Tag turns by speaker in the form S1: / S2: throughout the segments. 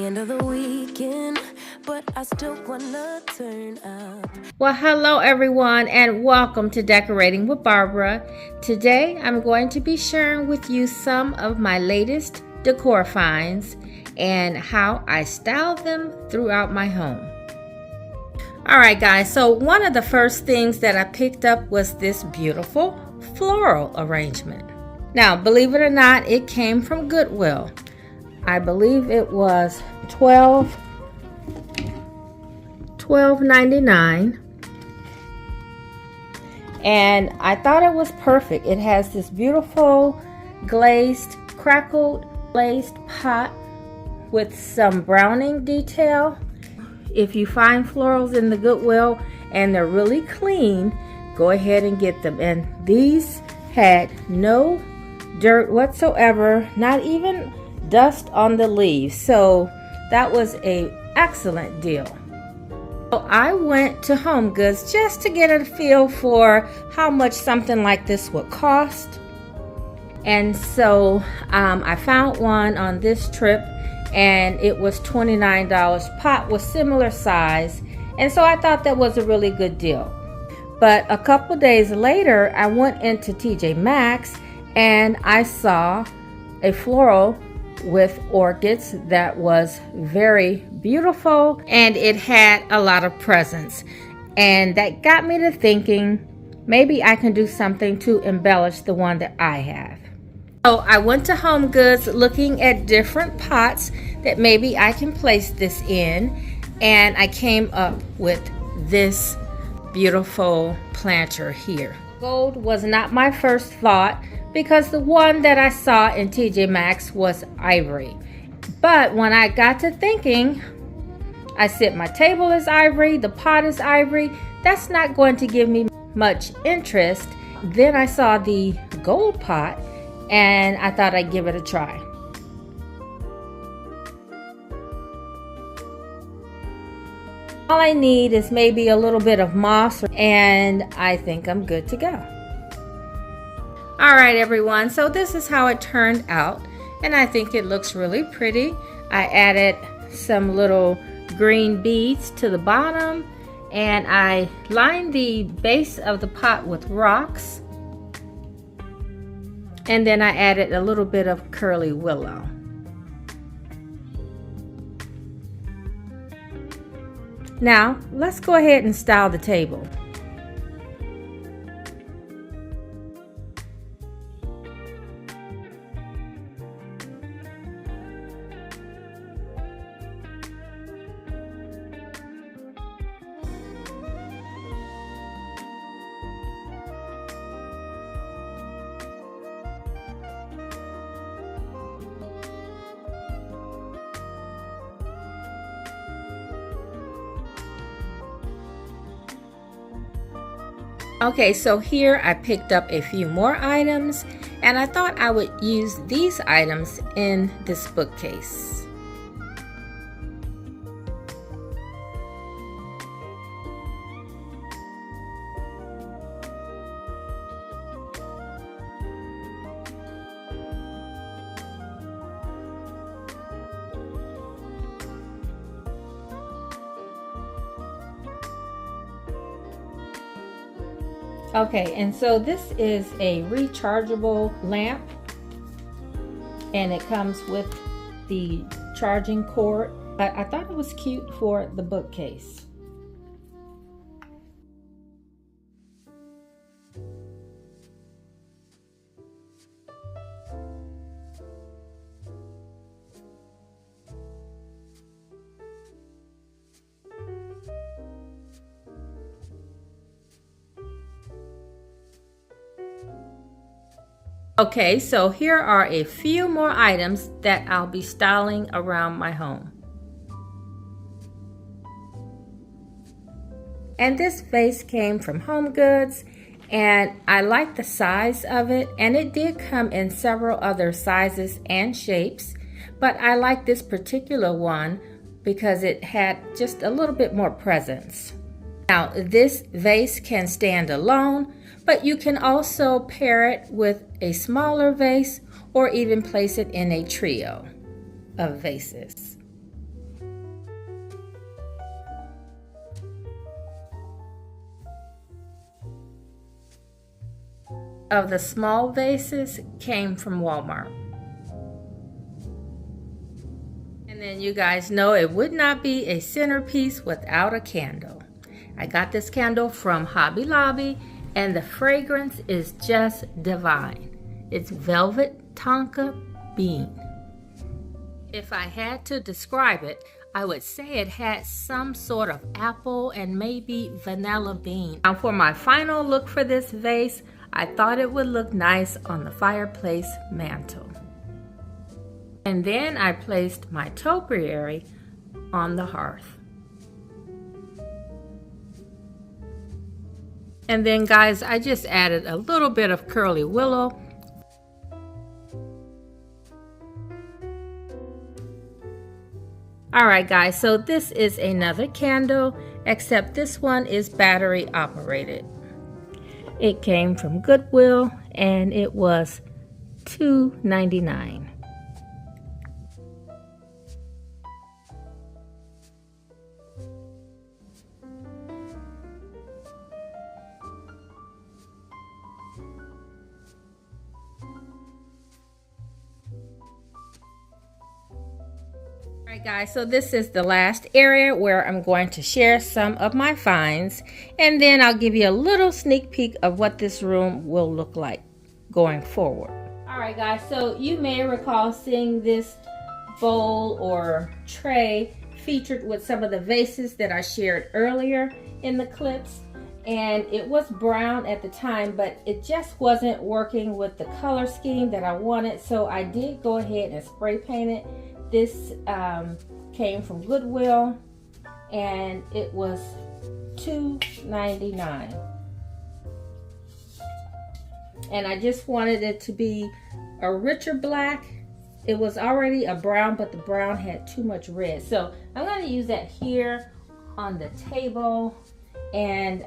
S1: the end of the weekend, but I still wanna turn up.
S2: Well, hello everyone and welcome to Decorating with Barbara. Today I'm going to be sharing with you some of my latest decor finds and how I style them throughout my home. Alright guys, so one of the first things that I picked up was this beautiful floral arrangement. Now, believe it or not, it came from Goodwill. I believe it was $12.99, and I thought it was perfect. It has this beautiful crackled glazed pot with some browning detail. If you find florals in the Goodwill and they're really clean, go ahead and get them. And these had no dirt whatsoever, not even dust on the leaves, so that was an excellent deal. So I went to Homegoods just to get a feel for how much something like this would cost, and so I found one on this trip and it was $29. Pot was similar size, and so I thought that was a really good deal. But a couple days later I went into TJ Maxx and I saw a floral with orchids that was very beautiful, and it had a lot of presents, and that got me to thinking maybe I can do something to embellish the one that I have. So I went to HomeGoods looking at different pots that maybe I can place this in, and I came up with this beautiful planter here. Gold was not my first thought, because the one that I saw in TJ Maxx was ivory. But when I got to thinking, I said my table is ivory, the pot is ivory, that's not going to give me much interest. Then I saw the gold pot and I thought I'd give it a try. All I need is maybe a little bit of moss and I think I'm good to go. Alright everyone, so this is how it turned out, and I think it looks really pretty. I added some little green beads to the bottom, and I lined the base of the pot with rocks, and then I added a little bit of curly willow. Now let's go ahead and style the table. Okay, so here I picked up a few more items, and I thought I would use these items in this bookcase. Okay, and so this is a rechargeable lamp, and it comes with the charging cord. I thought it was cute for the bookcase. Okay, so here are a few more items that I'll be styling around my home. And this vase came from HomeGoods, and I like the size of it, and it did come in several other sizes and shapes, but I like this particular one because it had just a little bit more presence. Now, this vase can stand alone, but you can also pair it with a smaller vase or even place it in a trio of vases. of the small vases came from Walmart. And then you guys know it would not be a centerpiece without a candle. I got this candle from Hobby Lobby, and the fragrance is just divine. It's Velvet Tonka Bean. If I had to describe it, I would say it had some sort of apple and maybe vanilla bean. Now for my final look for this vase, I thought it would look nice on the fireplace mantle. And then I placed my topiary on the hearth. And then guys, I just added a little bit of curly willow. Alright guys, so this is another candle, except this one is battery operated. It came from Goodwill and it was $2.99. Alright guys, so this is the last area where I'm going to share some of my finds, and then I'll give you a little sneak peek of what this room will look like going forward. Alright guys, so you may recall seeing this bowl or tray featured with some of the vases that I shared earlier in the clips, and it was brown at the time, but it just wasn't working with the color scheme that I wanted, so I did go ahead and spray paint it. This came from Goodwill and it was $2.99. And I just wanted it to be a richer black. It was already a brown, but the brown had too much red. So I'm going to use that here on the table. And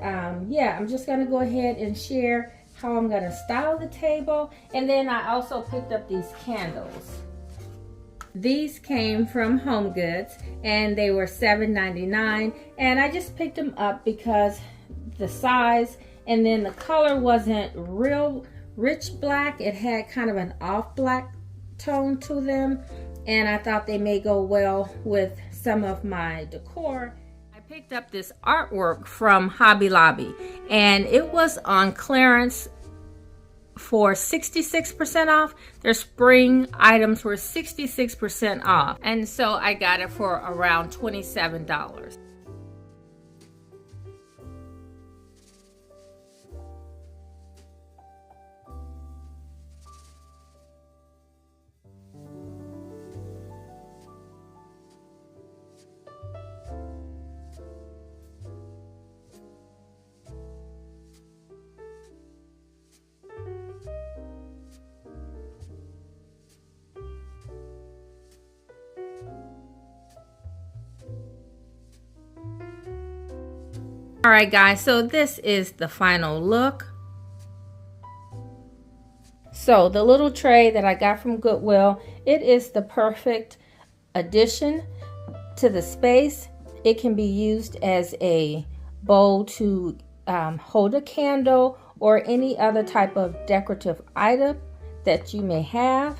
S2: yeah, I'm just going to go ahead and share how I'm going to style the table. And then I also picked up these candles. These came from Homegoods and they were $7.99, and I just picked them up because the size and then the color wasn't real rich black. It had kind of an off black tone to them, and I thought they may go well with some of my decor. I picked up this artwork from Hobby Lobby and it was on clearance for 66% off. Their spring items were 66% off, and so I got it for around $27. Alright guys, so this is the final look. So the little tray that I got from Goodwill, it is the perfect addition to the space. It can be used as a bowl to hold a candle or any other type of decorative item that you may have.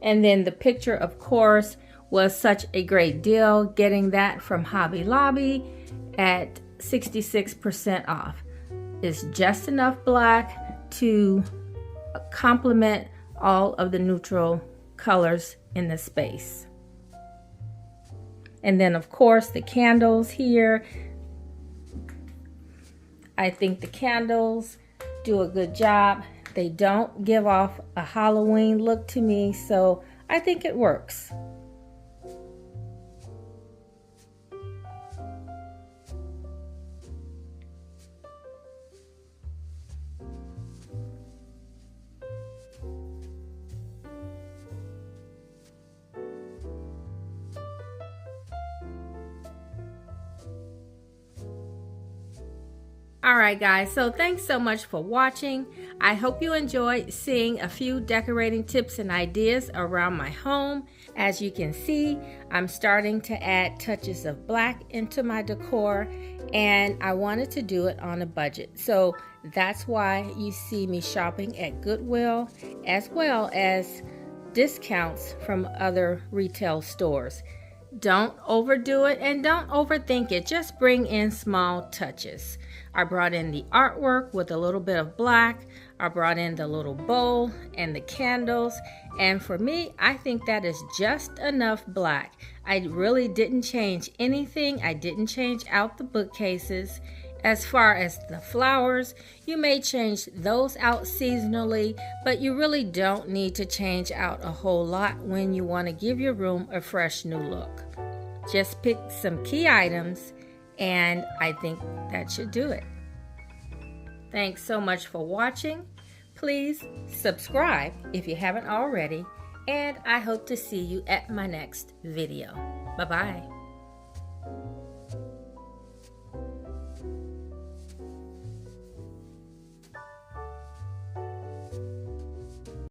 S2: And then the picture, of course, was such a great deal, getting that from Hobby Lobby at 66% off. It's just enough black to complement all of the neutral colors in the space. And then of course the candles here. I think the candles do a good job. They don't give off a Halloween look to me, so I think it works. Alright guys, so thanks so much for watching. I hope you enjoyed seeing a few decorating tips and ideas around my home. As you can see, I'm starting to add touches of black into my decor, and I wanted to do it on a budget. So that's why you see me shopping at Goodwill as well as discounts from other retail stores. Don't overdo it and don't overthink it. Just bring in small touches. I brought in the artwork with a little bit of black. I brought in the little bowl and the candles. And for me, I think that is just enough black. I really didn't change anything. I didn't change out the bookcases. As far as the flowers, you may change those out seasonally, but you really don't need to change out a whole lot when you want to give your room a fresh new look. Just pick some key items, and I think that should do it. Thanks so much for watching. Please subscribe if you haven't already, and I hope to see you at my next video. Bye-bye.